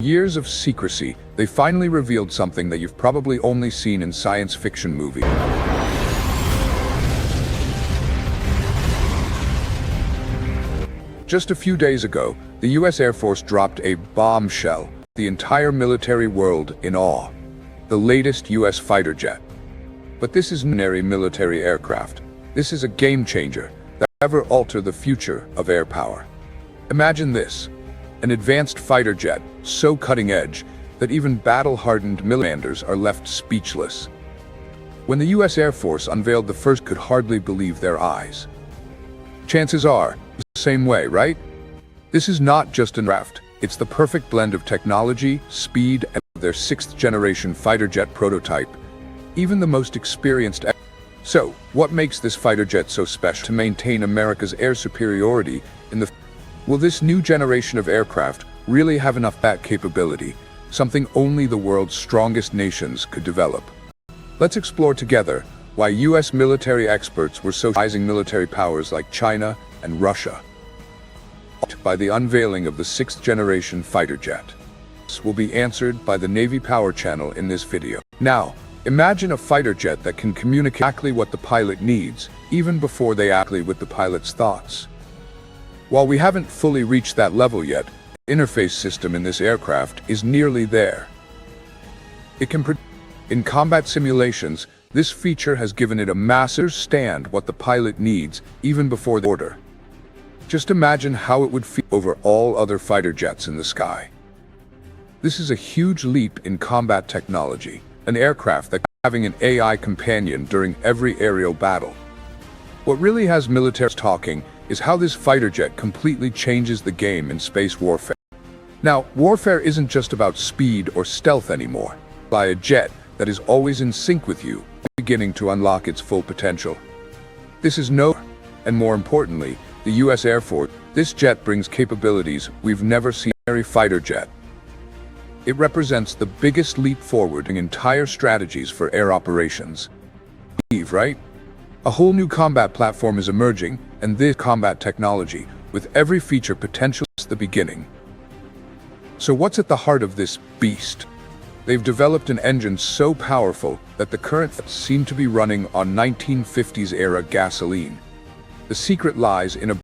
Years of secrecy, they finally revealed something that you've probably only seen in science fiction movies. Just a few days ago, the US Air Force dropped a bombshell, the entire military world in awe. The latest US fighter jet. But this is ordinary military aircraft. This is a game changer that will ever alter the future of air power. Imagine this. An advanced fighter jet, so cutting edge that even battle-hardened commanders are left speechless. When the US Air Force unveiled the first, could hardly believe their eyes. Chances are, the same way, right? This is not just an aircraft, it's the perfect blend of technology, speed, and their sixth-generation fighter jet prototype. Even the most experienced. So, what makes this fighter jet so special to maintain America's air superiority in the... Will this new generation of aircraft really have enough bat capability, something only the world's strongest nations could develop? Let's explore together why US military experts were so surprising military powers like China and Russia. By the unveiling of the sixth-generation fighter jet. This will be answered by the Navy Power Channel in this video. Now, imagine a fighter jet that can communicate exactly what the pilot needs, even before they act with the pilot's thoughts. While we haven't fully reached that level yet, the interface system in this aircraft is nearly there. In combat simulations, this feature has given it a massive understand what the pilot needs even before the order. Just imagine how it would feel over all other fighter jets in the sky. This is a huge leap in combat technology, an aircraft that having an AI companion during every aerial battle. What really has militaries talking is how this fighter jet completely changes the game in space warfare. Now, warfare isn't just about speed or stealth anymore. By a jet that is always in sync with you, beginning to unlock its full potential. This is and more importantly, the US Air Force, this jet brings capabilities we've never seen in a fighter jet. It represents the biggest leap forward in entire strategies for air operations. Right? A whole new combat platform is emerging, and this combat technology, with every feature potential, is the beginning. So what's at the heart of this beast? They've developed an engine so powerful that the current seem to be running on 1950s-era gasoline. The secret lies in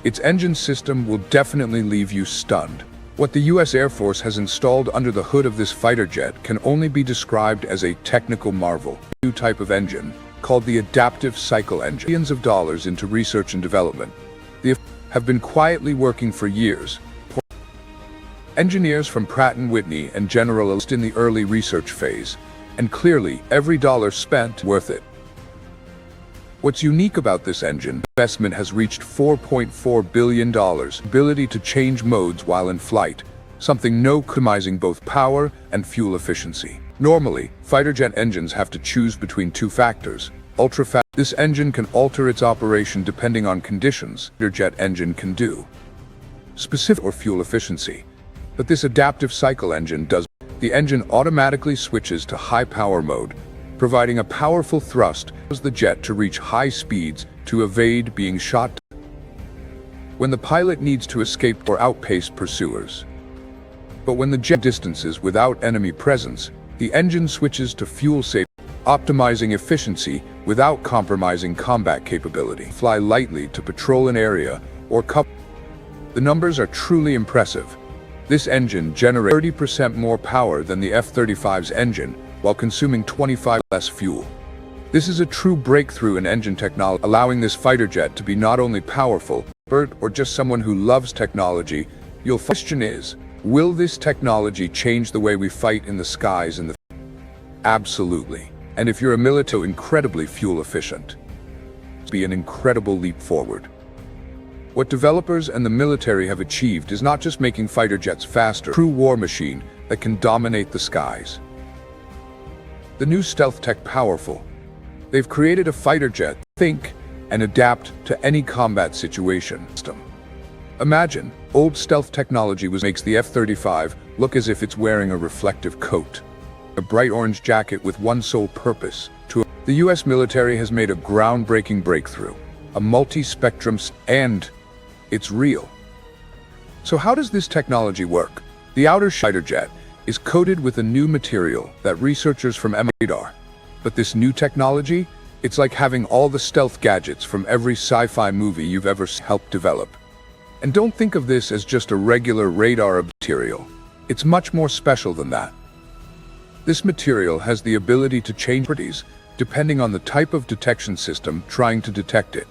its engine system will definitely leave you stunned. What the US Air Force has installed under the hood of this fighter jet can only be described as a technical marvel. A new type of engine, called the adaptive cycle engine. Billions of dollars into research and development. They have been quietly working for years. Engineers from Pratt & Whitney and General Electric in the early research phase, and clearly every dollar spent worth it. What's unique about this engine, investment has reached $4.4 billion, ability to change modes while in flight, something optimizing both power and fuel efficiency. Normally, fighter jet engines have to choose between two factors. Ultra-fast. This engine can alter its operation depending on conditions. Fighter jet engine can do. Specific or fuel efficiency. But this adaptive cycle engine does. The engine automatically switches to high power mode, providing a powerful thrust allows the jet to reach high speeds to evade being shot when the pilot needs to escape or outpace pursuers. But when the jet distances without enemy presence, the engine switches to fuel saving, optimizing efficiency without compromising combat capability. Fly lightly to patrol an area or cover. The numbers are truly impressive. This engine generates 30% more power than the F-35's engine, while consuming 25% less fuel. This is a true breakthrough in engine technology, allowing this fighter jet to be not only powerful, or just someone who loves technology. Your question is, will this technology change the way we fight in the skies and the... Absolutely. And if you're a military, incredibly fuel efficient. It'll be an incredible leap forward. What developers and the military have achieved is not just making fighter jets faster, a true war machine that can dominate the skies. The new stealth tech powerful. They've created a fighter jet, think, and adapt to any combat situation. Imagine, old stealth technology makes the F-35 look as if it's wearing a reflective coat. A bright orange jacket with one sole purpose, the US military has made a groundbreaking breakthrough, a multi-spectrum, and it's real. So how does this technology work? The outer fighter jet is coated with a new material that researchers from radar. But this new technology, it's like having all the stealth gadgets from every sci-fi movie you've ever helped develop. And don't think of this as just a regular radar material. It's much more special than that. This material has the ability to change properties depending on the type of detection system trying to detect it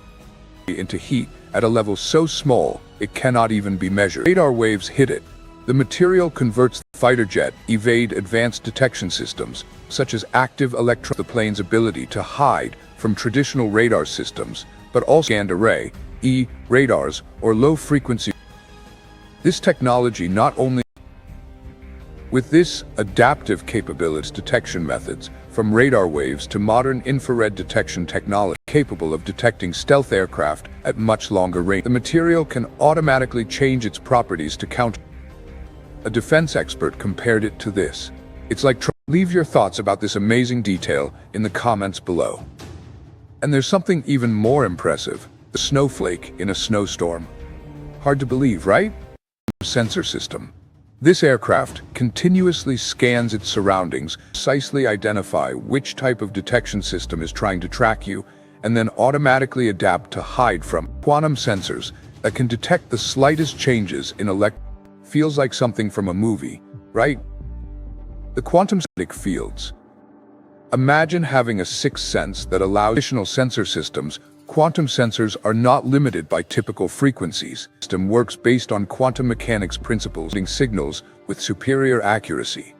into heat at a level so small it cannot even be measured. Radar waves hit it. The material converts the fighter jet evade advanced detection systems, such as active the plane's ability to hide from traditional radar systems, but also scanned array, radars, or low-frequency. This technology not only with this adaptive capabilities detection methods, from radar waves to modern infrared detection technology capable of detecting stealth aircraft at much longer range. The material can automatically change its properties to counter. A defense expert compared it to this. It's like leave your thoughts about this amazing detail in the comments below. And there's something even more impressive, the snowflake in a snowstorm. Hard to believe, right? Sensor system. This aircraft continuously scans its surroundings, precisely identify which type of detection system is trying to track you, and then automatically adapt to hide from quantum sensors that can detect the slightest changes in feels like something from a movie, right? The quantum fields. Imagine having a sixth sense that allows additional sensor systems. Quantum sensors are not limited by typical frequencies. The system works based on quantum mechanics principles, signals with superior accuracy,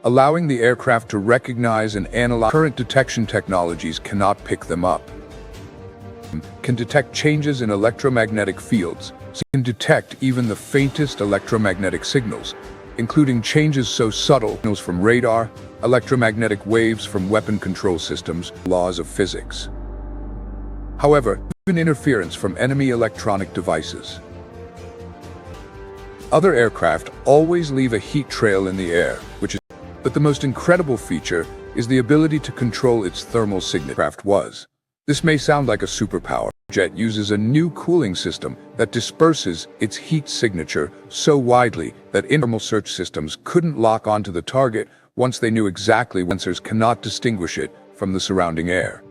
allowing the aircraft to recognize and analyze. Current detection technologies cannot pick them up. Can detect changes in electromagnetic fields, so can detect even the faintest electromagnetic signals, including changes so subtle signals from radar, electromagnetic waves from weapon control systems, laws of physics. However, even interference from enemy electronic devices. Other aircraft always leave a heat trail in the air, but the most incredible feature is the ability to control its thermal signature. This may sound like a superpower. The jet uses a new cooling system that disperses its heat signature so widely that thermal search systems couldn't lock onto the target once they knew exactly when sensors cannot distinguish it from the surrounding air.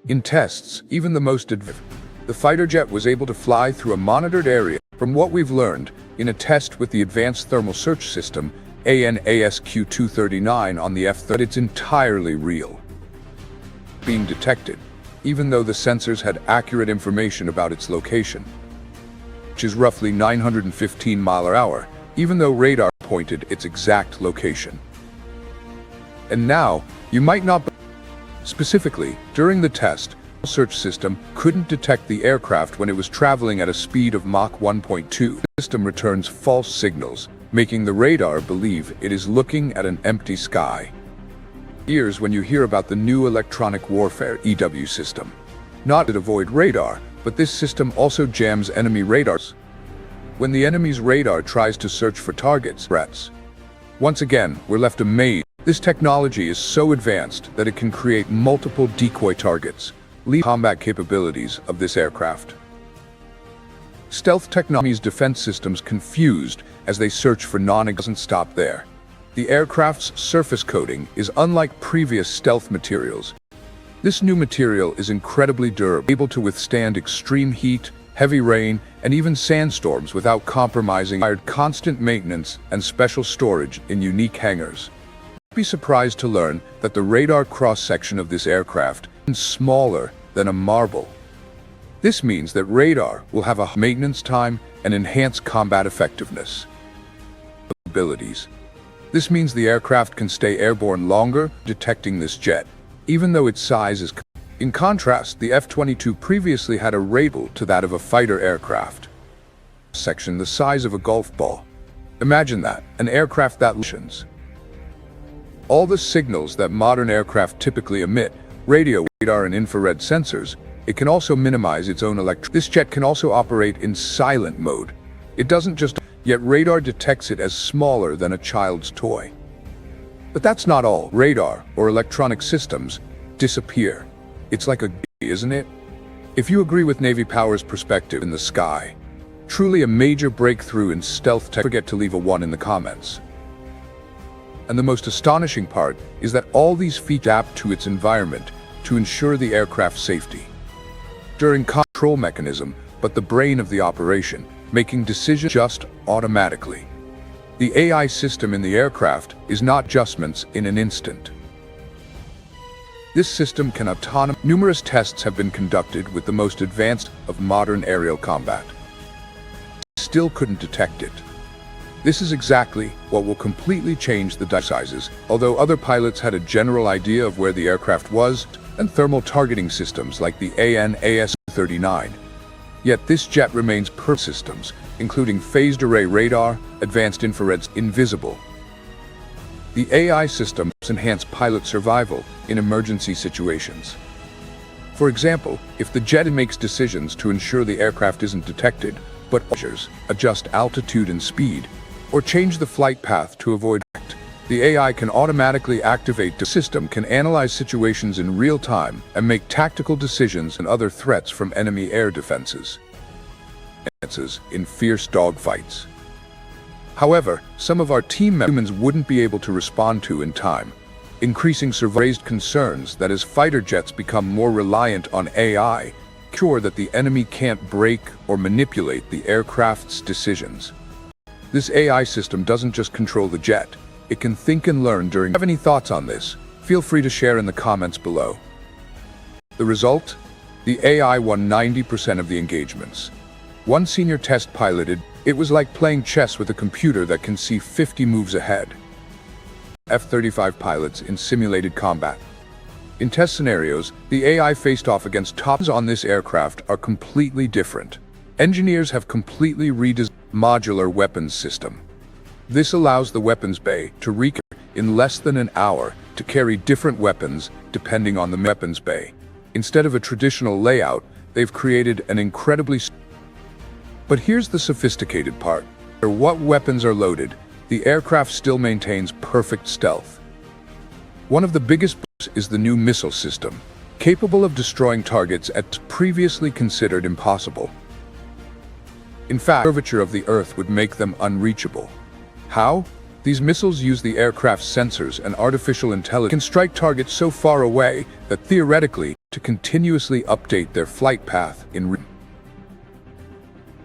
In tests, even the most advanced, the fighter jet was able to fly through a monitored area. From what we've learned, in a test with the Advanced Thermal Search System, ANASQ-239 on the F-30, it's entirely real. Being detected, even though the sensors had accurate information about its location, which is roughly 915 mph, even though radar pointed its exact location. And now, you might not. Specifically, during the test, the search system couldn't detect the aircraft when it was traveling at a speed of Mach 1.2. The system returns false signals, making the radar believe it is looking at an empty sky. Ears when you hear about the new electronic warfare EW system. Not to avoid radar, but this system also jams enemy radars. When the enemy's radar tries to search for targets, threats. Once again, we're left amazed. This technology is so advanced that it can create multiple decoy targets, leading to combat capabilities of this aircraft. Stealth technology's defense systems confused as they search for doesn't stop there. The aircraft's surface coating is unlike previous stealth materials. This new material is incredibly durable, able to withstand extreme heat, heavy rain, and even sandstorms without compromising. Constant maintenance and special storage in unique hangars. Be surprised to learn that the radar cross-section of this aircraft is smaller than a marble. This means that radar will have a maintenance time and enhanced combat effectiveness. Abilities. This means the aircraft can stay airborne longer, detecting this jet, even though its size is. In contrast, the F-22 previously had a radar to that of a fighter aircraft. Section the size of a golf ball. Imagine that, an aircraft that listens. All the signals that modern aircraft typically emit, radio, radar, and infrared sensors, it can also minimize its own This jet can also operate in silent mode. It doesn't just, yet radar detects it as smaller than a child's toy. But that's not all. Radar, or electronic systems, disappear. It's like a, isn't it? If you agree with Navy Power's perspective in the sky, Truly a major breakthrough in stealth tech. Don't forget to leave a 1 in the comments. And the most astonishing part is that all these features adapt to its environment to ensure the aircraft's safety. During control mechanism, but the brain of the operation, making decisions just automatically. The AI system in the aircraft is not adjustments in an instant. This system can autonomously. Numerous tests have been conducted with the most advanced of modern aerial combat. Still couldn't detect it. This is exactly what will completely change the sizes, although other pilots had a general idea of where the aircraft was, and thermal targeting systems like the AN/AS-39. Yet this jet remains per systems, including phased array radar, advanced infrared, invisible. The AI systems enhance pilot survival in emergency situations. For example, if the jet makes decisions to ensure the aircraft isn't detected, but measures, adjust altitude and speed, or change the flight path to avoid impact, the AI can automatically activate. The system can analyze situations in real time and make tactical decisions and other threats from enemy air defenses in fierce dogfights. However, some of our team members wouldn't be able to respond to in time, increasing raised concerns that as fighter jets become more reliant on AI, ensure that the enemy can't break or manipulate the aircraft's decisions. This AI system doesn't just control the jet, it can think and learn during. Have any thoughts on this? Feel free to share in the comments below. The result? The AI won 90% of the engagements. One senior test piloted, it was like playing chess with a computer that can see 50 moves ahead. F-35 pilots in simulated combat. In test scenarios, the AI faced off against tops on this aircraft are completely different. Engineers have completely redesigned modular weapons system. This allows the weapons bay to recapture in less than an hour to carry different weapons depending on the weapons bay. Instead of a traditional layout, they've created an incredibly. But here's the sophisticated part. No matter what weapons are loaded, the aircraft still maintains perfect stealth. One of the biggest is the new missile system, capable of destroying targets at previously considered impossible. In fact, the curvature of the Earth would make them unreachable. How? These missiles use the aircraft's sensors and artificial intelligence can strike targets so far away that theoretically to continuously update their flight path in real.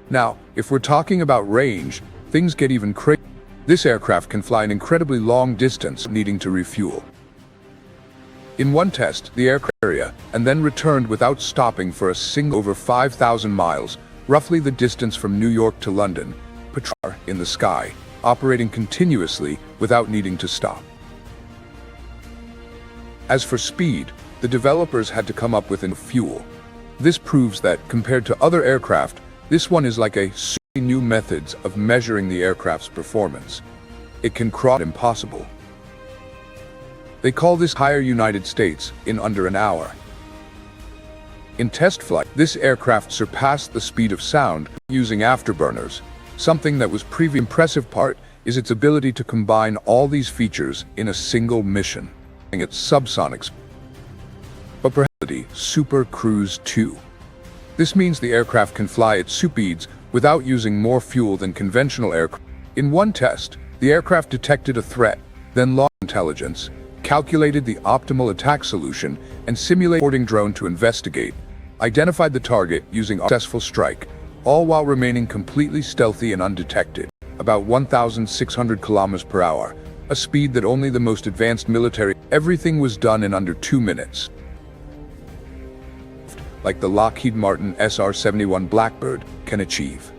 Now, if we're talking about range, things get even crazier. This aircraft can fly an incredibly long distance, needing to refuel. In one test, the aircraft area and then returned without stopping for a single over 5,000 miles, roughly the distance from New York to London, patrol in the sky, operating continuously without needing to stop. As for speed, the developers had to come up with enough fuel. This proves that, compared to other aircraft, this one is like a new methods of measuring the aircraft's performance. It can cross impossible. They call this higher United States in under an hour. In test flight, this aircraft surpassed the speed of sound using afterburners. Something that was previously impressive part is its ability to combine all these features in a single mission. Its subsonics. But perhaps Super Cruise 2. This means the aircraft can fly at speeds without using more fuel than conventional aircraft. In one test, the aircraft detected a threat, then lost intelligence, calculated the optimal attack solution, and simulated a boarding drone to investigate, identified the target using a successful strike, all while remaining completely stealthy and undetected, about 1,600 kilometers per hour, a speed that only the most advanced military. Everything was done in under 2 minutes. Like the Lockheed Martin SR-71 Blackbird can achieve.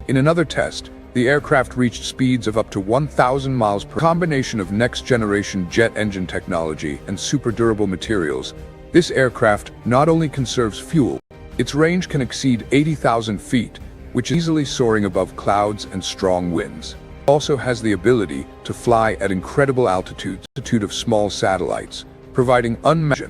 In another test, the aircraft reached speeds of up to 1,000 miles per combination of next-generation jet engine technology and super durable materials. This aircraft not only conserves fuel, its range can exceed 80,000 feet, which is easily soaring above clouds and strong winds. It also has the ability to fly at incredible altitudes, of small satellites, providing unmatched.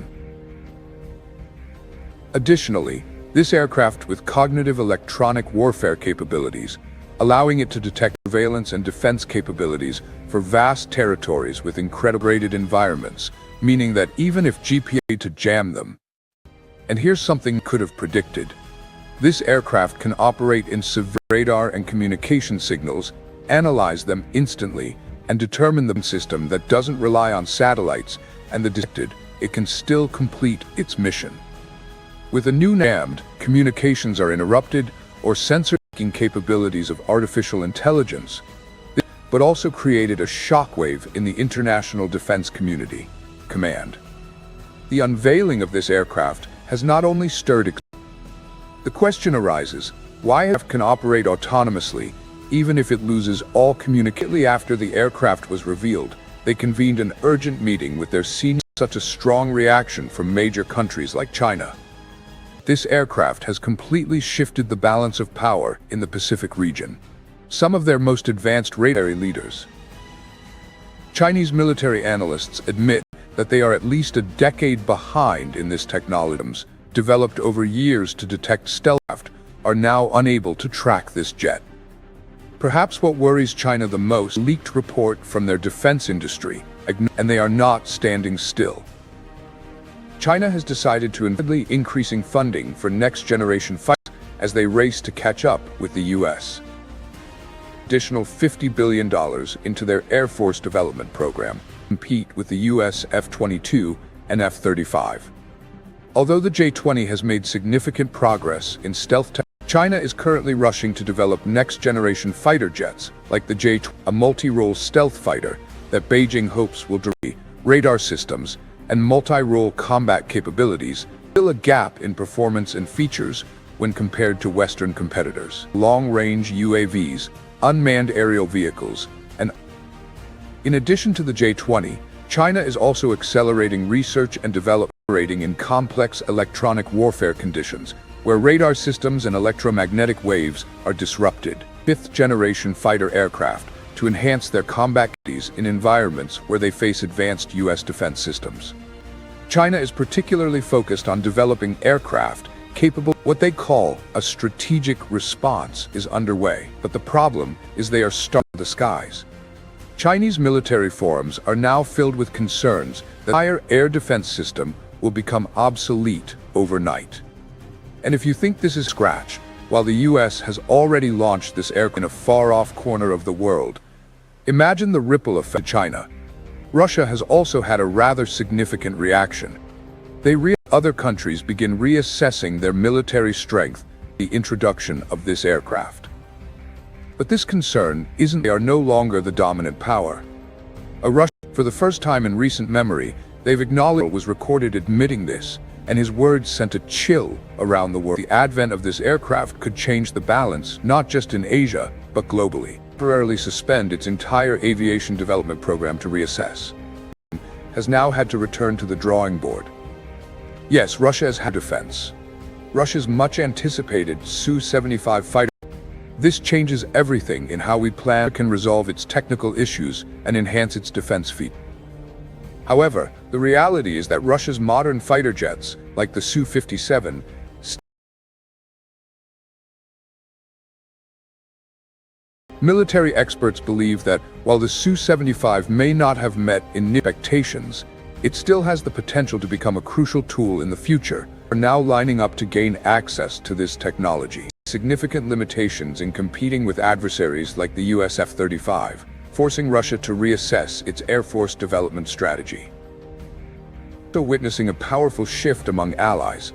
Additionally, this aircraft with cognitive electronic warfare capabilities, allowing it to detect surveillance and defense capabilities for vast territories with incredible graded environments, meaning that even if GPS to jam them. And here's something could have predicted. This aircraft can operate in severe radar and communication signals, analyze them instantly, and determine the system that doesn't rely on satellites and the detected, it can still complete its mission. With a new jammed, communications are interrupted or sensor-taking capabilities of artificial intelligence, but also created a shockwave in the international defense community. Command. The unveiling of this aircraft has not only stirred. The question arises, why aircraft can operate autonomously, even if it loses all communication? After the aircraft was revealed, they convened an urgent meeting with their seniors. Such a strong reaction from major countries like China. This aircraft has completely shifted the balance of power in the Pacific region. Some of their most advanced radar leaders. Chinese military analysts admit that they are at least a decade behind in this technology. Developed over years to detect stealth craft, are now unable to track this jet. Perhaps what worries China the most, leaked report from their defense industry, and they are not standing still. China has decided to increasing funding for next-generation fighters as they race to catch up with the U.S. Additional $50 billion into their Air Force development program to compete with the U.S. F-22 and F-35. Although the J-20 has made significant progress in stealth tech, China is currently rushing to develop next-generation fighter jets like the J-20, a multi-role stealth fighter that Beijing hopes will deliver radar systems and multi-role combat capabilities, still a gap in performance and features when compared to Western competitors. Long-range UAVs, unmanned aerial vehicles, and in addition to the J-20, China is also accelerating research and development in complex electronic warfare conditions, where radar systems and electromagnetic waves are disrupted. Fifth-generation fighter aircraft to enhance their combat capabilities in environments where they face advanced U.S. defense systems. China is particularly focused on developing aircraft capable of what they call a strategic response is underway, but the problem is they are starving the skies. Chinese military forums are now filled with concerns that the entire air defense system will become obsolete overnight. And if you think this is scratch, while the U.S. has already launched this aircraft in a far-off corner of the world, imagine the ripple effect to China. Russia has also had a rather significant reaction. Other countries begin reassessing their military strength with the introduction of this aircraft. But this concern isn't they are no longer the dominant power. For the first time in recent memory, they've acknowledged was recorded admitting this, and his words sent a chill around the world. The advent of this aircraft could change the balance, not just in Asia, but globally. Temporarily suspend its entire aviation development program to reassess. Has now had to return to the drawing board. Yes, Russia has had defense. Russia's much anticipated Su-75 fighter. This changes everything in how we plan can resolve its technical issues and enhance its defense feat. However, the reality is that Russia's modern fighter jets, like the Su-57, military experts believe that while the Su-75 may not have met in expectations, it still has the potential to become a crucial tool in the future. Are now lining up to gain access to this technology. Significant limitations in competing with adversaries like the US F-35, forcing Russia to reassess its Air Force development strategy. Also witnessing a powerful shift among allies.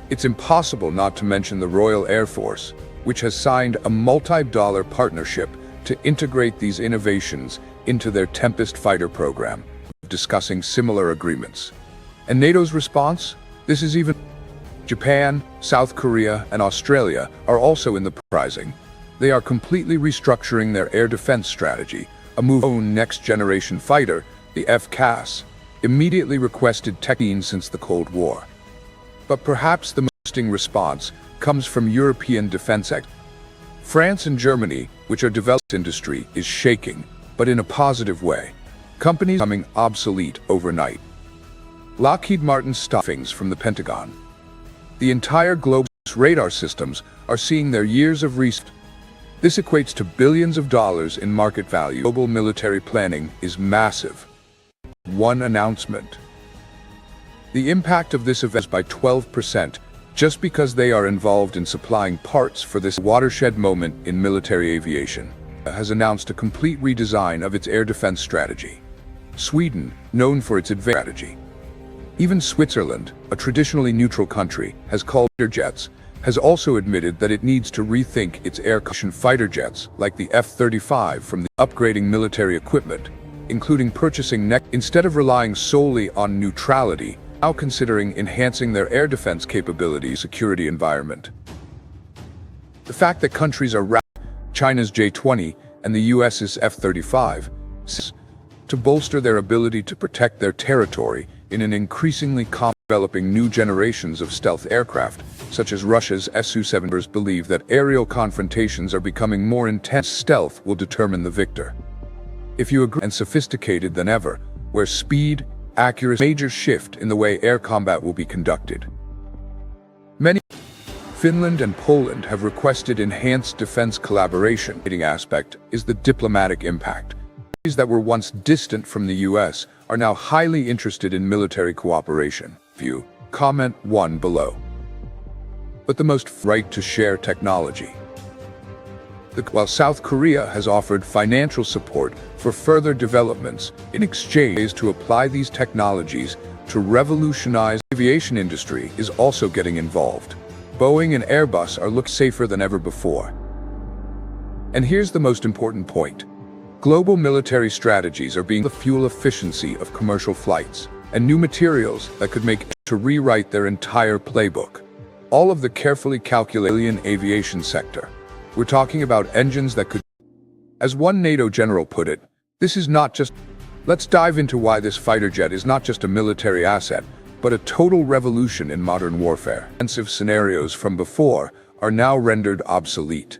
It's impossible not to mention the Royal Air Force, which has signed a multi-dollar partnership to integrate these innovations into their Tempest fighter program, discussing similar agreements. And NATO's response? This is even Japan, South Korea, and Australia are also in the uprising. They are completely restructuring their air defense strategy, a move own next-generation fighter, the FCAS, immediately requested technology since the Cold War. But perhaps the most interesting response comes from European defense experts. France and Germany, which are developed industry, is shaking, but in a positive way. Companies becoming obsolete overnight. Lockheed Martin's stuffings from the Pentagon. The entire globe's radar systems are seeing their years of research. This equates to billions of dollars in market value. Global military planning is massive. One announcement. The impact of this event is by 12%, just because they are involved in supplying parts for this watershed moment in military aviation, has announced a complete redesign of its air defense strategy. Sweden, known for its advanced strategy. Even Switzerland, a traditionally neutral country, has called fighter jets, has also admitted that it needs to rethink its air cushion fighter jets, like the F-35, from the upgrading military equipment, including purchasing instead of relying solely on neutrality, now considering enhancing their air defense capabilities security environment. The fact that countries are China's J-20 and the US's F-35 to bolster their ability to protect their territory in an increasingly developing new generations of stealth aircraft, such as Russia's Su-7. Believe that aerial confrontations are becoming more intense. Stealth will determine the victor. If you agree, and sophisticated than ever, where speed, accuracy, major shift in the way air combat will be conducted. Finland and Poland have requested enhanced defense collaboration. The aspect is the diplomatic impact. Countries that were once distant from the US are now highly interested in military cooperation. View, comment 1 below. But the most right to share technology. While South Korea has offered financial support for further developments in exchange to apply these technologies to revolutionize the aviation industry is also getting involved. Boeing and Airbus are looking safer than ever before. And here's the most important point. Global military strategies are being the fuel efficiency of commercial flights and new materials that could make to rewrite their entire playbook. All of the carefully calculated aviation sector. We're talking about engines that could, as one NATO general put it, this is not just, let's dive into why this fighter jet is not just a military asset, but a total revolution in modern warfare. Offensive scenarios from before are now rendered obsolete.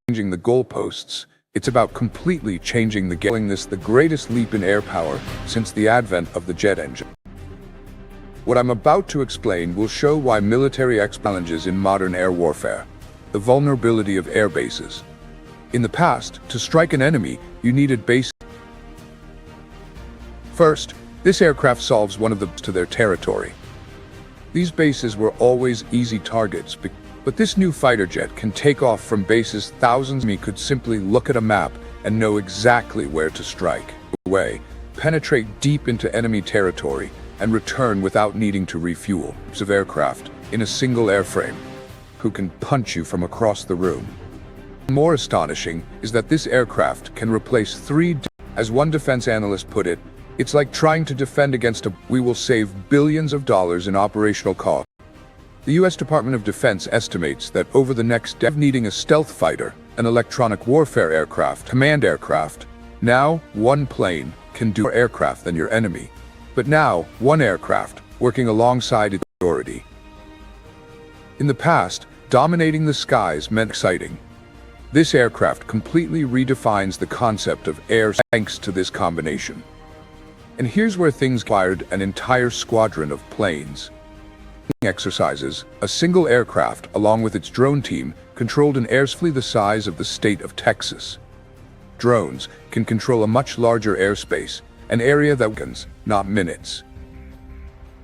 Changing the goalposts, it's about completely changing the game. This the greatest leap in air power since the advent of the jet engine. What I'm about to explain will show why military challenges in modern air warfare. The vulnerability of air bases. In the past, to strike an enemy, you needed bases. First, this aircraft solves one of the to their territory. These bases were always easy targets, but this new fighter jet can take off from bases thousands. Me could simply look at a map and know exactly where to strike. Away, penetrate deep into enemy territory, and return without needing to refuel. Of aircraft in a single airframe, who can punch you from across the room. More astonishing is that this aircraft can replace as one defense analyst put it, it's like trying to defend against we will save billions of dollars in operational costs. The US Department of Defense estimates that over the next decade, needing a stealth fighter, an electronic warfare aircraft, command aircraft, now one plane can do more aircraft than your enemy. But now, one aircraft, working alongside its authority. In the past, dominating the skies meant exciting. This aircraft completely redefines the concept of air thanks to this combination. And here's where things required an entire squadron of planes. Exercises, a single aircraft, along with its drone team, controlled an airspace the size of the state of Texas. Drones can control a much larger airspace, an area that weakens, not minutes.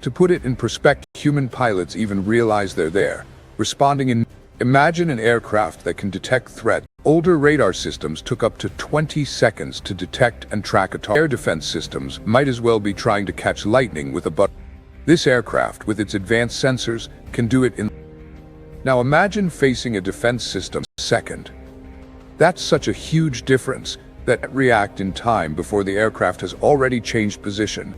To put it in perspective, human pilots even realize they're there, responding in. Imagine an aircraft that can detect threat. Older radar systems took up to 20 seconds to detect and track a target. Air defense systems might as well be trying to catch lightning with a button. This aircraft, with its advanced sensors, can do it in. Now imagine facing a defense system in a second. That's such a huge difference that react in time before the aircraft has already changed position.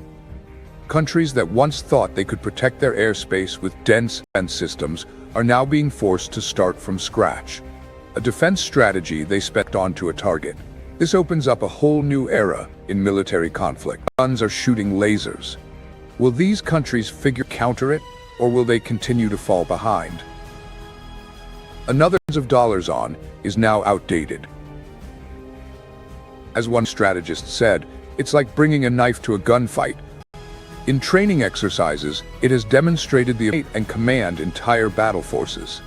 Countries that once thought they could protect their airspace with dense defense systems are now being forced to start from scratch. A defense strategy they spec onto a target. This opens up a whole new era in military conflict. Guns are shooting lasers. Will these countries counter it, or will they continue to fall behind? Another of dollars on is now outdated. As one strategist said, it's like bringing a knife to a gunfight. In training exercises, it has demonstrated the ability and command entire battle forces.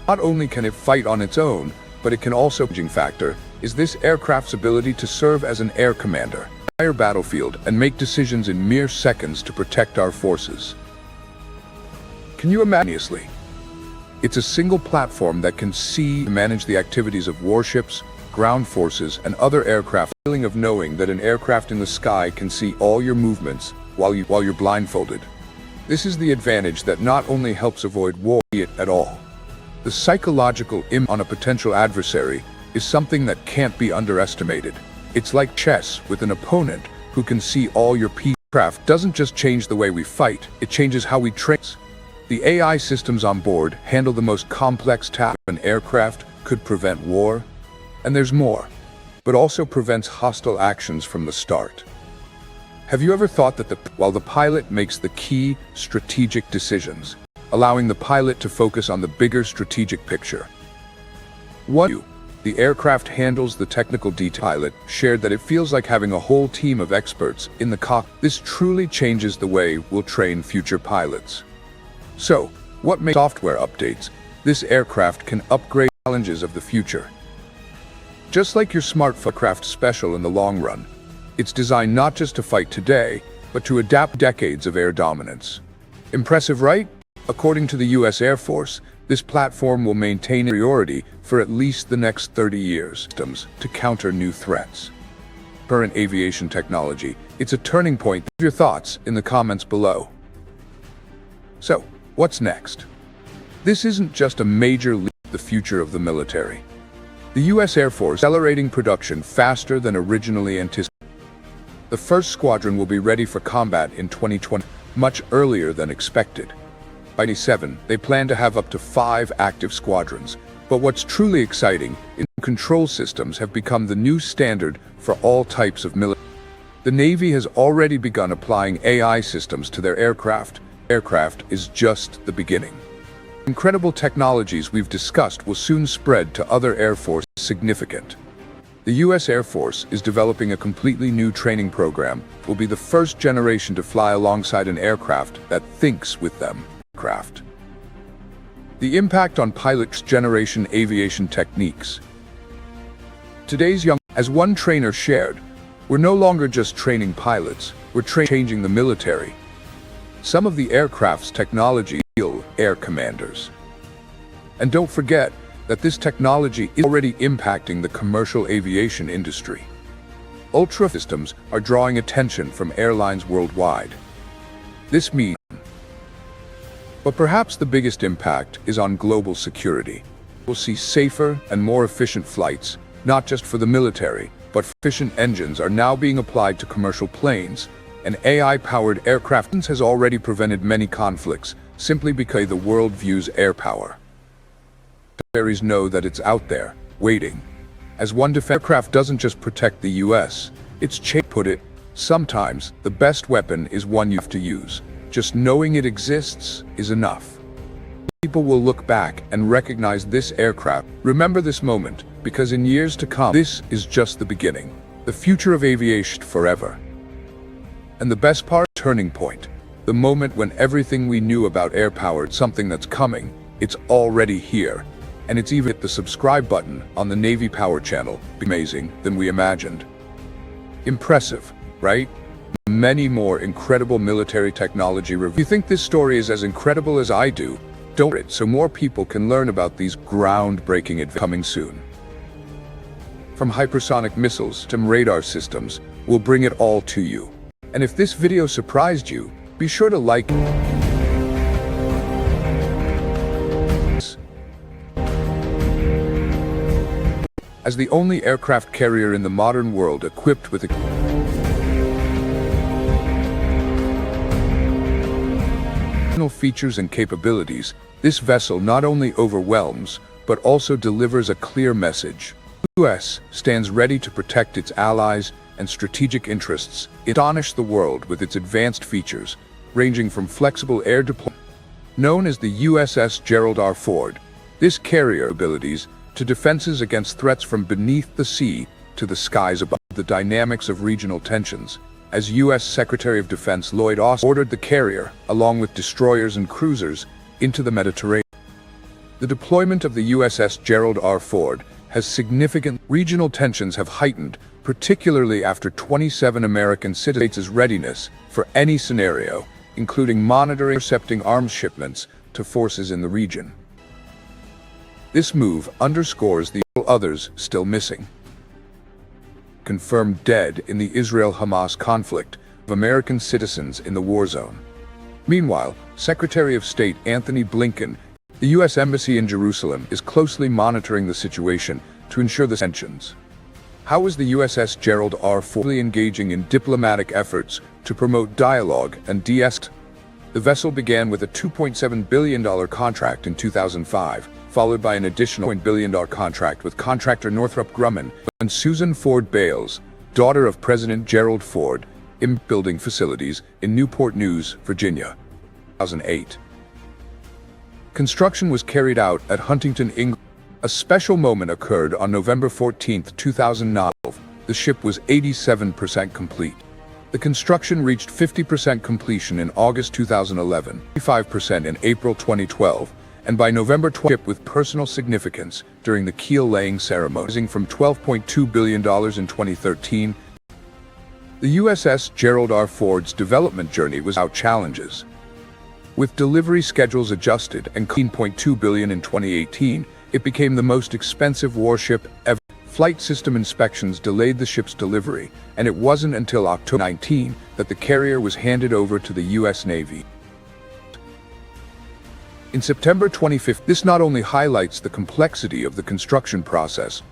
Not only can it fight on its own, but it can also factor is this aircraft's ability to serve as an air commander, entire battlefield, and make decisions in mere seconds to protect our forces. Can you imagine? It's a single platform that can see and manage the activities of warships, ground forces, and other aircraft. The feeling of knowing that an aircraft in the sky can see all your movements while you're blindfolded. This is the advantage that not only helps avoid war at all. The psychological impact on a potential adversary is something that can't be underestimated. It's like chess with an opponent who can see all your pieces. Aircraft doesn't just change the way we fight, it changes how we train. The AI systems on board handle the most complex tasks. An aircraft could prevent war, and there's more, but also prevents hostile actions from the start. Have you ever thought that while the pilot makes the key strategic decisions, allowing the pilot to focus on the bigger strategic picture? The aircraft handles the technical detail. Pilot shared that it feels like having a whole team of experts in the cockpit. This truly changes the way we'll train future pilots. So, what makes software updates? This aircraft can upgrade challenges of the future. Just like your smartphone craft special in the long run, it's designed not just to fight today, but to adapt decades of air dominance. Impressive, right? According to the U.S. Air Force, this platform will maintain priority for at least the next 30 years to counter new threats. Current aviation technology, it's a turning point. Leave your thoughts in the comments below. So, what's next? This isn't just a major leap in the future of the military. The U.S. Air Force is accelerating production faster than originally anticipated. The first squadron will be ready for combat in 2020, much earlier than expected. By 2027, they plan to have up to 5 active squadrons. But what's truly exciting is control systems have become the new standard for all types of military. The Navy has already begun applying AI systems to their aircraft. Aircraft is just the beginning. Incredible technologies we've discussed will soon spread to other air forces. Significant. The U.S. Air Force is developing a completely new training program. Will be the first generation to fly alongside an aircraft that thinks with them. The impact on pilots' generation aviation techniques. Today's young, as one trainer shared, we're no longer just training pilots, we're changing the military. Some of the aircraft's technology are air commanders. And don't forget that this technology is already impacting the commercial aviation industry. Ultra systems are drawing attention from airlines worldwide. This means But perhaps the biggest impact is on global security. We'll see safer and more efficient flights, not just for the military, but efficient engines are now being applied to commercial planes, and AI-powered aircraft has already prevented many conflicts simply because the world views air power. Militaries know that it's out there, waiting. As one defense aircraft doesn't just protect the US, put it, sometimes the best weapon is one you have to use. Just knowing it exists is enough. People will look back and recognize this aircraft. Remember this moment, because in years to come, this is just the beginning. The future of aviation forever. And the best part, turning point. The moment when everything we knew about air power is something that's coming, it's already here. And it's even hit the subscribe button on the Navy Power channel. Amazing than we imagined. Impressive, right? Many more incredible military technology reviews. If you think this story is as incredible as I do, don't share it so more people can learn about these groundbreaking advances coming soon. From hypersonic missiles to radar systems, we'll bring it all to you. And if this video surprised you, be sure to like it. As the only aircraft carrier in the modern world equipped with features and capabilities, this vessel not only overwhelms, but also delivers a clear message. The U.S. stands ready to protect its allies and strategic interests. It astonished the world with its advanced features, ranging from flexible air deployment, known as the USS Gerald R. Ford. This carrier abilities to defenses against threats from beneath the sea to the skies above. The dynamics of regional tensions. As U.S. Secretary of Defense Lloyd Austin ordered the carrier, along with destroyers and cruisers, into the Mediterranean. The deployment of the USS Gerald R. Ford has significant regional tensions have heightened, particularly after 27 American citizens' readiness for any scenario, including monitoring and intercepting arms shipments to forces in the region. This move underscores the others still missing. Confirmed dead in the Israel-Hamas conflict of American citizens in the war zone. Meanwhile, Secretary of State Anthony Blinken, the U.S. Embassy in Jerusalem, is closely monitoring the situation to ensure the tensions. How is the USS Gerald R. Ford engaging in diplomatic efforts to promote dialogue and de-escalate? The vessel began with a $2.7 billion contract in 2005, followed by an additional $1 billion contract with contractor Northrop Grumman and Susan Ford Bales, daughter of President Gerald Ford, in building facilities in Newport News, Virginia. 2008. Construction was carried out at Huntington, England. A special moment occurred on November 14, 2009. The ship was 87% complete. The construction reached 50% completion in August 2011, 55% in April 2012, and by November 20, ship with personal significance during the keel-laying ceremony, rising from $12.2 billion in 2013. The USS Gerald R. Ford's development journey was without challenges. With delivery schedules adjusted and $13.2 billion in 2018, it became the most expensive warship ever. Flight system inspections delayed the ship's delivery, and it wasn't until October 19 that the carrier was handed over to the U.S. Navy. In September 2015, this not only highlights the complexity of the construction process.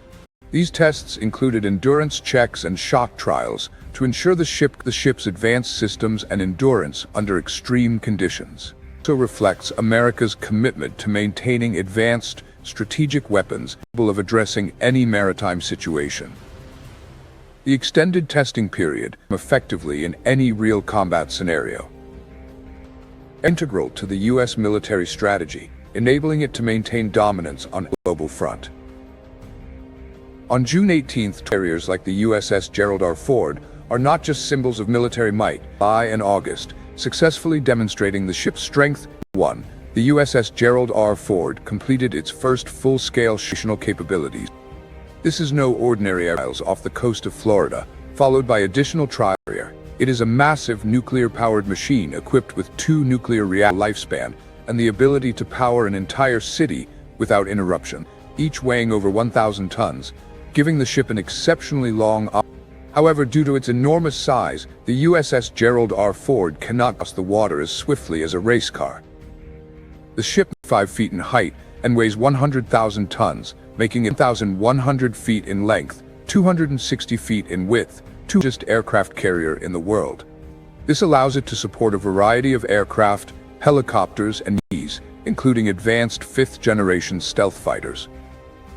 These tests included endurance checks and shock trials to ensure the ship's advanced systems and endurance under extreme conditions. It also reflects America's commitment to maintaining advanced strategic weapons capable of addressing any maritime situation. The extended testing period effectively in any real combat scenario. Integral to the U.S. military strategy, enabling it to maintain dominance on the global front. On June 18, carriers like the USS Gerald R. Ford are not just symbols of military might. July and August, successfully demonstrating the ship's strength. 1. The USS Gerald R. Ford completed its first full-scale operational capabilities. This is no ordinary trials off the coast of Florida, followed by additional trials. It is a massive nuclear-powered machine equipped with 2 nuclear reactor lifespan and the ability to power an entire city without interruption, each weighing over 1,000 tons, giving the ship an exceptionally long operation. However, due to its enormous size, the USS Gerald R. Ford cannot cross the water as swiftly as a race car. The ship is 5 feet in height and weighs 100,000 tons, making it 1,100 feet in length, 260 feet in width, the largest aircraft carrier in the world. This allows it to support a variety of aircraft, helicopters, and UAVs, including advanced 5th-generation stealth fighters.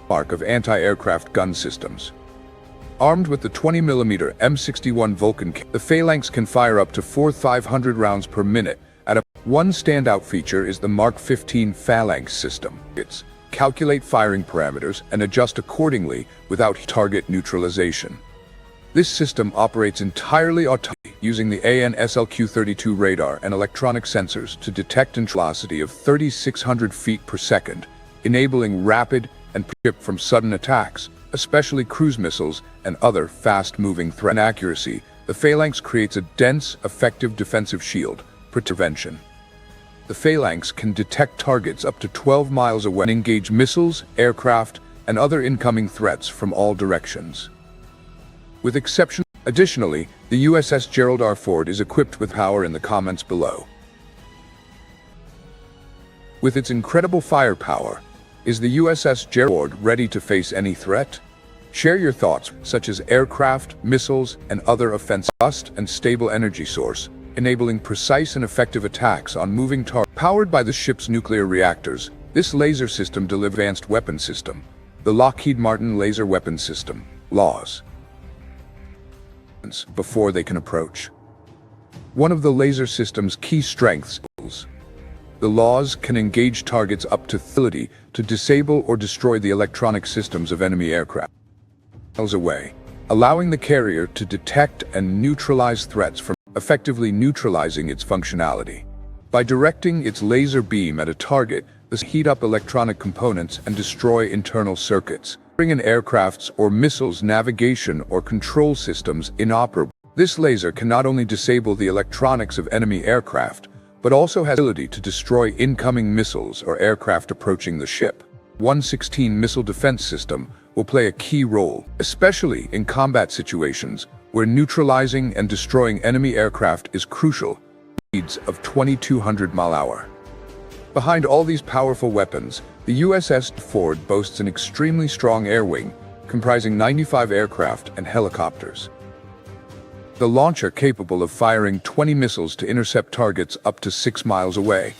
Mark of anti-aircraft gun systems. Armed with the 20mm M61 Vulcan, the Phalanx can fire up to 4,500 rounds per minute. One standout feature is the Mark 15 Phalanx system. It's calculate firing parameters and adjust accordingly without target neutralization. This system operates entirely autonomously using the AN/SLQ-32 radar and electronic sensors to detect a velocity of 3,600 feet per second, enabling rapid and ship from sudden attacks, especially cruise missiles and other fast-moving threats. In accuracy, the Phalanx creates a dense, effective defensive shield for prevention. The Phalanx can detect targets up to 12 miles away and engage missiles, aircraft, and other incoming threats from all directions. With exception, additionally, the USS Gerald R. Ford is equipped with power in the comments below. With its incredible firepower, is the USS Gerald Ford ready to face any threat? Share your thoughts, such as aircraft, missiles, and other offensive, robust and stable energy source, enabling precise and effective attacks on moving targets. Powered by the ship's nuclear reactors, this laser system delivers advanced weapon system, the Lockheed Martin Laser Weapon System, LAWS, before they can approach. One of the laser system's key strengths is the LAWS can engage targets up to 30 to disable or destroy the electronic systems of enemy aircraft miles away, allowing the carrier to detect and neutralize threats from effectively neutralizing its functionality. By directing its laser beam at a target, this heat up electronic components and destroy internal circuits, bring an aircraft's or missile's navigation or control systems inoperable. This laser can not only disable the electronics of enemy aircraft, but also has the ability to destroy incoming missiles or aircraft approaching the ship. 116 missile defense system will play a key role, especially in combat situations where neutralizing and destroying enemy aircraft is crucial. Speeds of 2,200 mph. Behind all these powerful weapons, the USS Ford boasts an extremely strong air wing, comprising 95 aircraft and helicopters. The launcher capable of firing 20 missiles to intercept targets up to 6 miles away.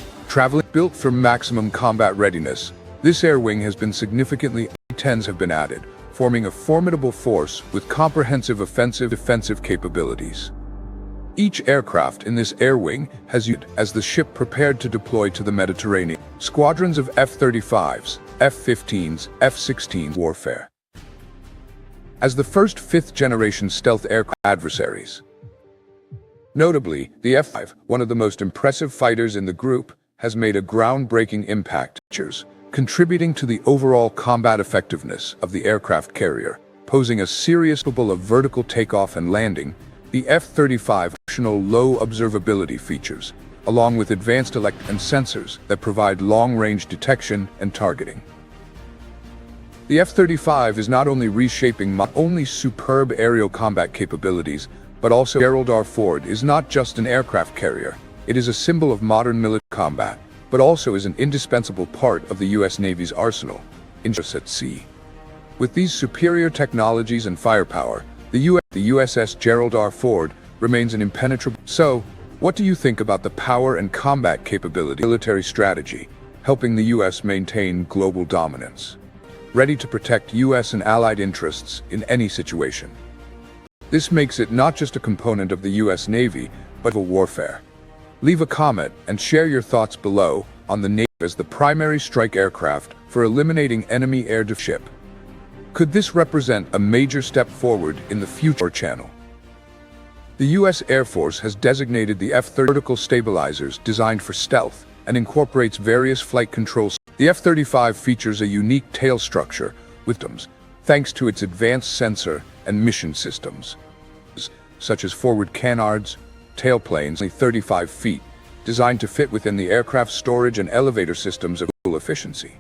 Built for maximum combat readiness, this air wing has been significantly A-10s have been added, forming a formidable force with comprehensive offensive-defensive capabilities. Each aircraft in this air wing has used as the ship prepared to deploy to the Mediterranean. Squadrons of F-35s, F-15s, F-16s warfare. As the first fifth-generation stealth aircraft adversaries. Notably, the F-5, one of the most impressive fighters in the group, has made a groundbreaking impact, contributing to the overall combat effectiveness of the aircraft carrier, posing a serious capable of vertical takeoff and landing. The F-35 optional low observability features, along with advanced and sensors that provide long-range detection and targeting. The F-35 is not only reshaping superb aerial combat capabilities, but also Gerald R. Ford is not just an aircraft carrier. It is a symbol of modern military combat, but also is an indispensable part of the U.S. Navy's arsenal, at sea. With these superior technologies and firepower, the USS Gerald R. Ford remains an impenetrable. So, what do you think about the power and combat capability military strategy, helping the U.S. maintain global dominance? Ready to protect U.S. and allied interests in any situation. This makes it not just a component of the U.S. Navy, but of warfare. Leave a comment and share your thoughts below on the Navy as the primary strike aircraft for eliminating enemy air defense. Could this represent a major step forward in the future channel? The U.S. Air Force has designated the F-30 vertical stabilizers designed for stealth and incorporates various flight controls. The F-35 features a unique tail structure with thanks to its advanced sensor and mission systems, such as forward canards, tailplanes, 35 feet, designed to fit within the aircraft's storage and elevator systems of full efficiency.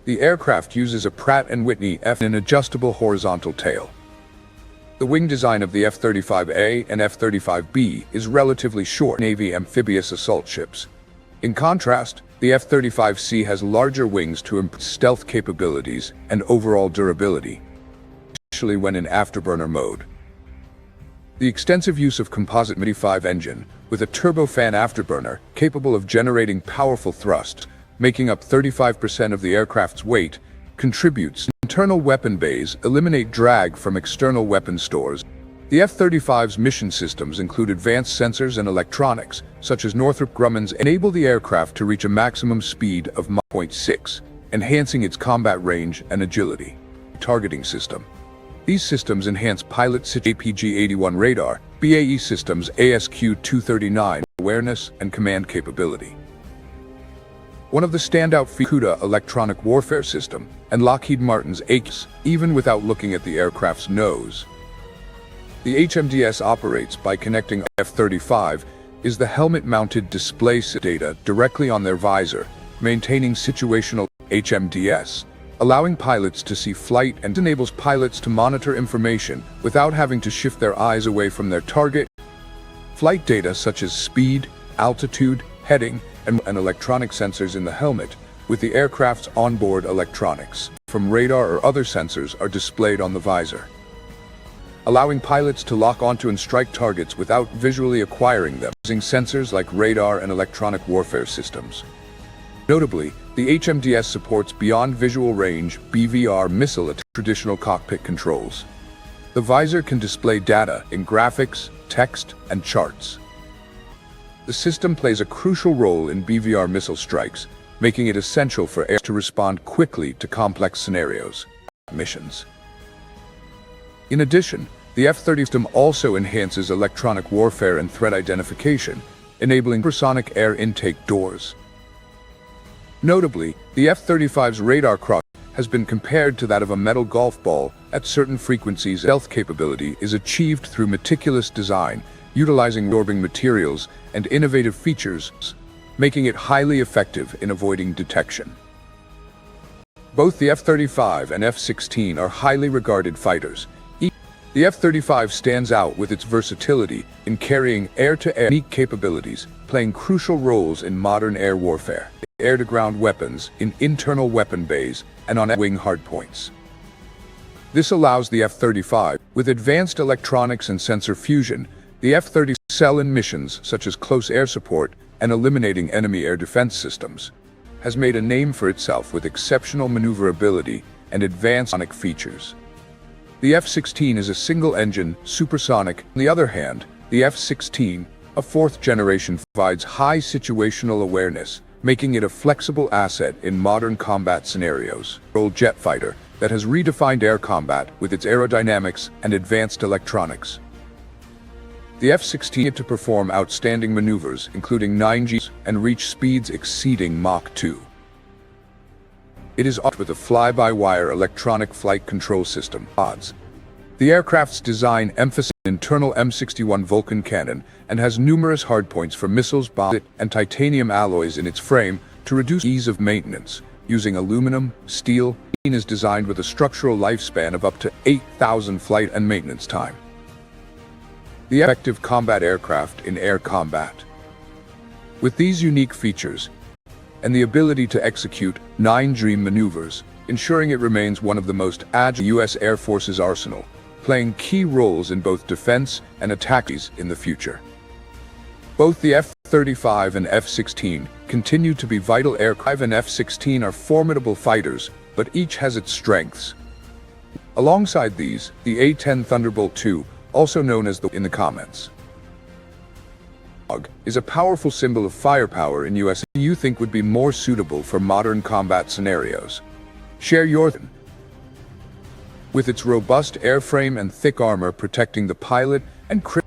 The aircraft uses a Pratt & Whitney F and an adjustable horizontal tail. The wing design of the F-35A and F-35B is relatively short Navy amphibious assault ships. In contrast, the F-35C has larger wings to improve stealth capabilities and overall durability, especially when in afterburner mode. The extensive use of composite MD-5 engine with a turbofan afterburner capable of generating powerful thrust, making up 35% of the aircraft's weight, contributes. Internal weapon bays eliminate drag from external weapon stores. The F-35's mission systems include advanced sensors and electronics, such as Northrop Grumman's, enable the aircraft to reach a maximum speed of Mach 0.6, enhancing its combat range and agility. Targeting system. These systems enhance pilots' APG-81 radar, BAE Systems ASQ-239 awareness and command capability. One of the standout features CUDA electronic warfare system and Lockheed Martin's ACES, even without looking at the aircraft's nose. The HMDS operates by connecting F-35 is the helmet-mounted display data directly on their visor, maintaining situational HMDS, allowing pilots to see flight and enables pilots to monitor information without having to shift their eyes away from their target. Flight data such as speed, altitude, heading, and electronic sensors in the helmet, with the aircraft's onboard electronics, from radar or other sensors, are displayed on the visor, allowing pilots to lock onto and strike targets without visually acquiring them, using sensors like radar and electronic warfare systems. Notably, the HMDS supports beyond visual range (BVR) missile traditional cockpit controls. The visor can display data in graphics, text, and charts. The system plays a crucial role in BVR missile strikes, making it essential for air to respond quickly to complex scenarios, missions. In addition, the F-30 system also enhances electronic warfare and threat identification, enabling supersonic air intake doors. Notably, the F-35's radar cross has been compared to that of a metal golf ball at certain frequencies. Stealth capability is achieved through meticulous design, utilizing absorbing materials and innovative features, making it highly effective in avoiding detection. Both the F-35 and F-16 are highly regarded fighters. The F-35 stands out with its versatility in carrying air-to-air unique capabilities, playing crucial roles in modern air warfare, air-to-ground weapons, in internal weapon bays, and on wing hardpoints. This allows the F-35, with advanced electronics and sensor fusion, the F-35 excel in missions such as close air support and eliminating enemy air defense systems, has made a name for itself with exceptional maneuverability and advanced sonic features. The F-16 is a single-engine, supersonic. On the other hand, the F-16, a fourth-generation, provides high situational awareness, making it a flexible asset in modern combat scenarios. Old jet fighter that has redefined air combat with its aerodynamics and advanced electronics. The F-16 to perform outstanding maneuvers, including 9Gs, and reach speeds exceeding Mach 2. It is armed with a fly-by-wire electronic flight control system. The aircraft's design emphasizes an internal M61 Vulcan cannon and has numerous hardpoints for missiles, bombs, and titanium alloys in its frame to reduce ease of maintenance. Using aluminum, steel, it is designed with a structural lifespan of up to 8,000 flight and maintenance time. The effective combat aircraft in air combat. With these unique features, and the ability to execute 9G maneuvers, ensuring it remains one of the most agile U.S. Air Force's arsenal, playing key roles in both defense and attacks in the future. Both the F-35 and F-16 continue to be vital aircraft, and F-16 are formidable fighters, but each has its strengths. Alongside these, the A-10 Thunderbolt II, also known as the in the comments, is a powerful symbol of firepower in U.S. you think would be more suitable for modern combat scenarios. Share your thoughts. With its robust airframe and thick armor protecting the pilot and crew.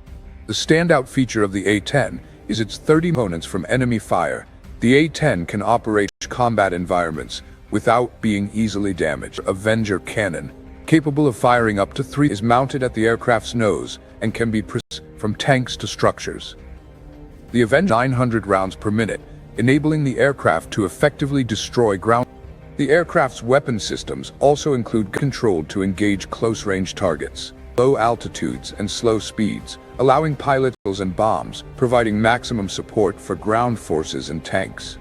The standout feature of the A-10 is its 30 components from enemy fire. The A-10 can operate in combat environments without being easily damaged. Avenger cannon, capable of firing up to 3, is mounted at the aircraft's nose and can be precise from tanks to structures. The Avenger 900 rounds per minute, enabling the aircraft to effectively destroy ground. The aircraft's weapon systems also include controlled to engage close-range targets, low altitudes and slow speeds, allowing pilots and bombs, providing maximum support for ground forces and tanks.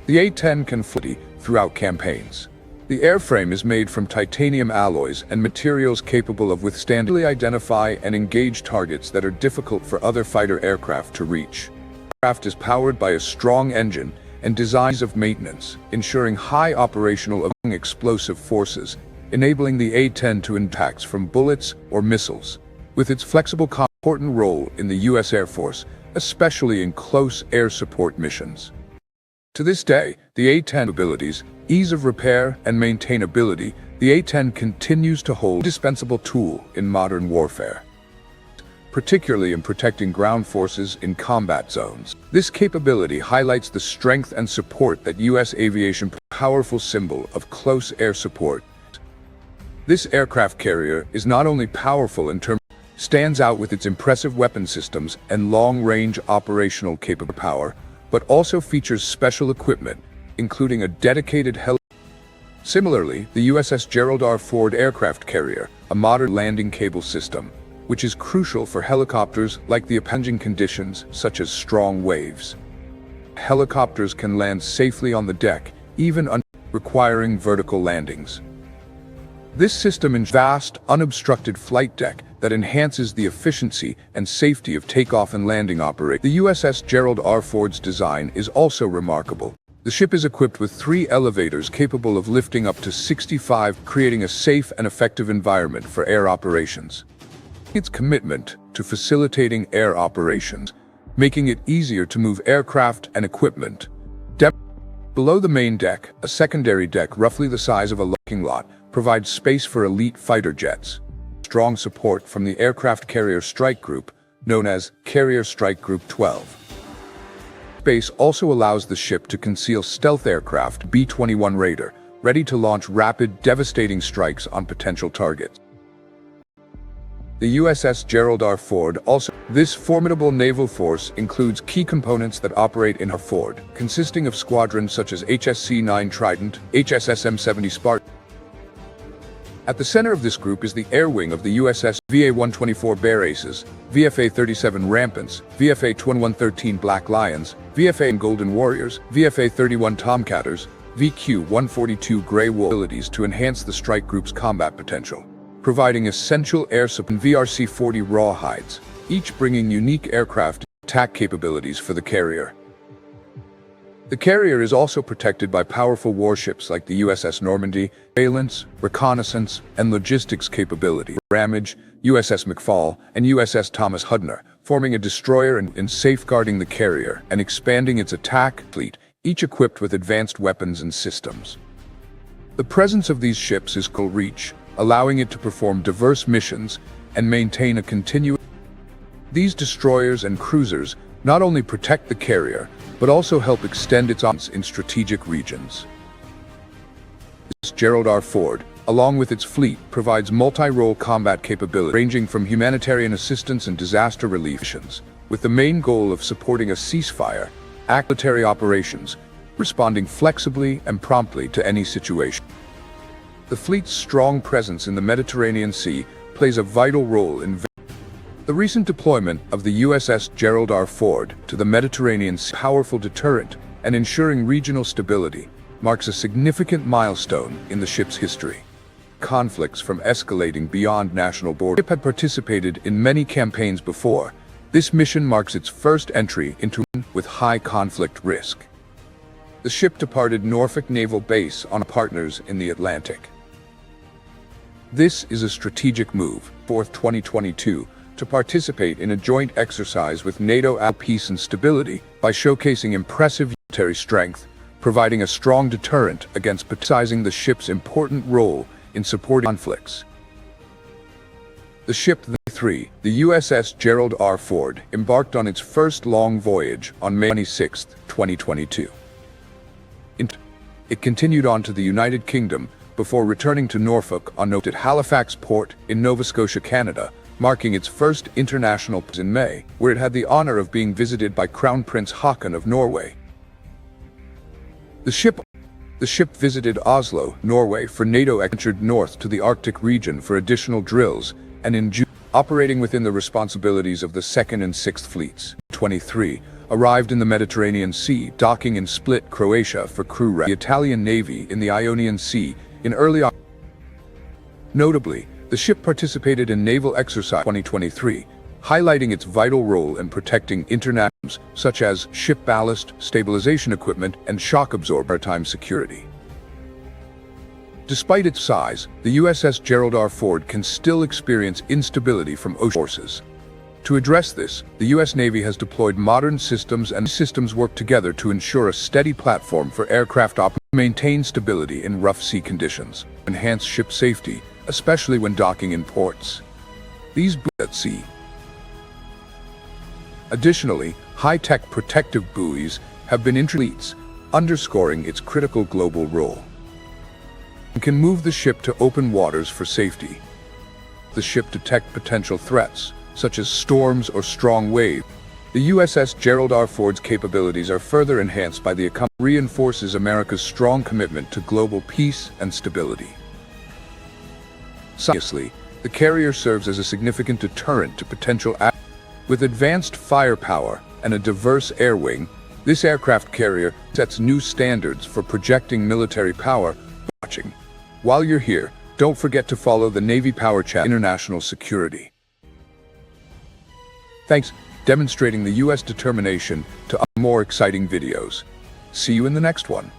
The A-10 can fly throughout campaigns. The airframe is made from titanium alloys and materials capable of withstanding identify and engage targets that are difficult for other fighter aircraft to reach. The aircraft is powered by a strong engine and designs of maintenance, ensuring high operational explosive forces, enabling the A-10 to impacts from bullets or missiles. With its flexible important role in the U.S. Air Force, especially in close air support missions. To this day, the A-10 abilities, ease of repair and maintainability, the A-10 continues to hold an indispensable tool in modern warfare, particularly in protecting ground forces in combat zones. This capability highlights the strength and support that U.S. aviation, powerful symbol of close air support. This aircraft carrier is not only powerful in terms, stands out with its impressive weapon systems and long-range operational capability power, but also features special equipment, including a dedicated helicopter. Similarly, the USS Gerald R. Ford aircraft carrier, a modern landing cable system, which is crucial for helicopters like the challenging conditions such as strong waves. Helicopters can land safely on the deck, even requiring vertical landings. This system ensures vast, unobstructed flight deck that enhances the efficiency and safety of takeoff and landing operations. The USS Gerald R. Ford's design is also remarkable. The ship is equipped with 3 elevators capable of lifting up to 65, creating a safe and effective environment for air operations. Its commitment to facilitating air operations, making it easier to move aircraft and equipment. Below the main deck, a secondary deck roughly the size of a parking lot provides space for elite fighter jets. Strong support from the Aircraft Carrier Strike Group, known as Carrier Strike Group 12. Space also allows the ship to conceal stealth aircraft B-21 Raider, ready to launch rapid, devastating strikes on potential targets. The USS Gerald R. Ford also. This formidable naval force includes key components that operate in Ford, consisting of squadrons such as HSC-9 Trident, HSS M70 Spartan. At the center of this group is the air wing of the USS VA-124 Bear Aces, VFA-37 Rampants, VFA-2113 Black Lions, VFA Golden Warriors, VFA-31 Tomcatters, VQ-142 Grey Wolf abilities to enhance the strike group's combat potential, providing essential air support and VRC-40 Rawhides, each bringing unique aircraft attack capabilities for the carrier. The carrier is also protected by powerful warships like the USS Normandy, surveillance, reconnaissance, and logistics capability, Ramage, USS McFall, and USS Thomas Hudner, forming a destroyer and safeguarding the carrier and expanding its attack fleet, each equipped with advanced weapons and systems. The presence of these ships is called reach, allowing it to perform diverse missions and maintain a continuous. These destroyers and cruisers not only protect the carrier, but also help extend its arms in strategic regions. This Gerald R. Ford, along with its fleet, provides multi-role combat capability ranging from humanitarian assistance and disaster relief missions, with the main goal of supporting a ceasefire, military operations, responding flexibly and promptly to any situation. The fleet's strong presence in the Mediterranean Sea plays a vital role in the recent deployment of the USS Gerald R. Ford to the Mediterranean Sea, powerful deterrent and ensuring regional stability, marks a significant milestone in the ship's history. Conflicts from escalating beyond national borders. The ship had participated in many campaigns before. This mission marks its first entry into with high conflict risk. The ship departed Norfolk Naval Base on partners in the Atlantic. This is a strategic move, 4th 2022, to participate in a joint exercise with NATO peace and stability by showcasing impressive military strength, providing a strong deterrent against emphasizing the ship's important role in supporting conflicts. The ship the USS Gerald R. Ford, embarked on its first long voyage on May 26, 2022. It continued on to the United Kingdom before returning to Norfolk at Halifax Port in Nova Scotia, Canada, marking its first international in May, where it had the honor of being visited by Crown Prince Haakon of Norway. The ship visited Oslo, Norway for NATO, ventured north to the Arctic region for additional drills, and in June, operating within the responsibilities of the 2nd and 6th Fleets, 23, arrived in the Mediterranean Sea, docking in Split, Croatia for crew the Italian Navy in the Ionian Sea in early October. Notably, the ship participated in Naval Exercise 2023, highlighting its vital role in protecting internationals such as ship ballast, stabilization equipment, and shock absorber maritime security. Despite its size, the USS Gerald R. Ford can still experience instability from ocean forces. To address this, the U.S. Navy has deployed modern systems, and systems work together to ensure a steady platform for aircraft operators to maintain stability in rough sea conditions, enhance ship safety, especially when docking in ports. These buoys at sea. Additionally, high-tech protective buoys have been introduced, underscoring its critical global role. It can move the ship to open waters for safety. The ship detect potential threats, such as storms or strong waves. The USS Gerald R. Ford's capabilities are further enhanced by the reinforces America's strong commitment to global peace and stability. Simultaneously, the carrier serves as a significant deterrent to potential acts. With advanced firepower and a diverse air wing, this aircraft carrier sets new standards for projecting military power. While you're here, don't forget to follow the Navy Power Channel International Security. Thanks, demonstrating the U.S. determination to more exciting videos. See you in the next one.